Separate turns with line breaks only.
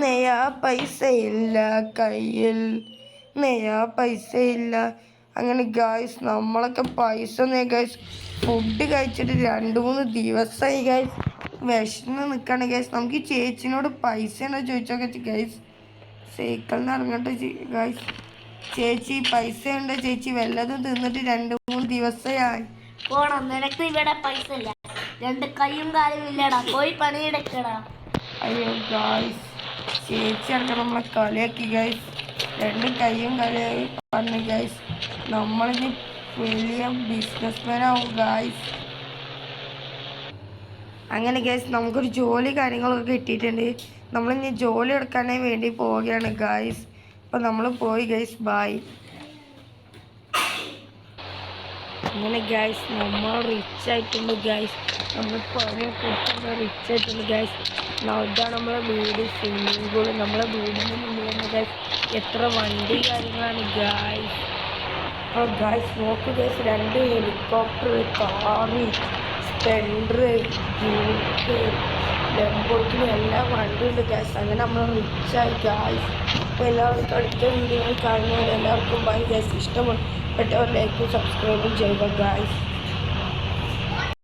നെയ്യാ പൈസ ഇല്ല കയ്യിൽ, നെയ്യാ പൈസ ഇല്ല. അങ്ങനെ ഗായ്സ് നമ്മളൊക്കെ പൈസ ഗായ്സ് ഫുഡ് കഴിച്ചിട്ട് 2-3 ദിവസമായി ഗായ്സ്. വിശന്ന് നിൽക്കുകയാണ് ഗൈസ്. നമുക്ക് ഈ ചേച്ചിനോട് പൈസ ഉണ്ടോ ചോദിച്ചോക്കെ ഗൈസ്. സൈക്കിളിന് ഇറങ്ങട്ടെ ഗൈസ്. ചേച്ചി പൈസ ഉണ്ടോ ചേച്ചി? വല്ലതും തിന്നിട്ട് 2-3 ദിവസമായി.
പോണം, നിനക്ക് ഇവിടെ പൈസ ഇല്ല, 2 കൈയും കാലും ഇല്ലടാ, പോയി പണിയെടുക്കടാ.
അയ്യോ ഗായ്സ്, ചേച്ചി അടക്കം നമ്മളെ കളിയാക്കി ഗൈസ്. 2 കൈയും കളിയായി പറഞ്ഞു ഗൈസ്. നമ്മളിനി വലിയ ബിസിനസ്മാൻ ആവും ഗായ്സ്. അങ്ങനെ ഗൈസ് നമുക്കൊരു ജോലി കാര്യങ്ങളൊക്കെ കിട്ടിയിട്ടുണ്ട്. നമ്മളിനി ജോലി എടുക്കാനായി വേണ്ടി പോവുകയാണ് ഗായ്സ്. അപ്പോൾ നമ്മൾ പോയി ഗൈസ്, ബായ്. അങ്ങനെ ഗൈസ് നമ്മൾ റിച്ച് ആയിട്ടുണ്ട് ഗൈസ്. നമ്മൾ പണിയൊക്കെ റിച്ച് ആയിട്ടുണ്ട് ഗൈസ്. ഇതാണ് നമ്മളെ വീട്, സ്വിമ്മിംഗ് പൂൾ. നമ്മളെ വീടിൻ്റെ മുന്നിൽ തന്നെ ഗൈസ് എത്ര വണ്ടി കാര്യങ്ങളാണ് ഗൈസ്. അപ്പോൾ ഗൈസ് നോക്ക് guys, 2 helicopter, car, Splendor, jeep, Lamborghini എല്ലാം വണ്ടിയുണ്ട് ഗൈസ്. അങ്ങനെ നമ്മൾ റിച്ചായി ഗൈസ്. അപ്പോൾ എല്ലാവർക്കും അടുത്ത വീഡിയോയിൽ കാണുന്നവർ എല്ലാവർക്കും ബൈ ഗൈസ്. ഇഷ്ടപ്പെട്ടവർ ലൈക്കും സബ്സ്ക്രൈബും ചെയ്യുക ഗൈസ്.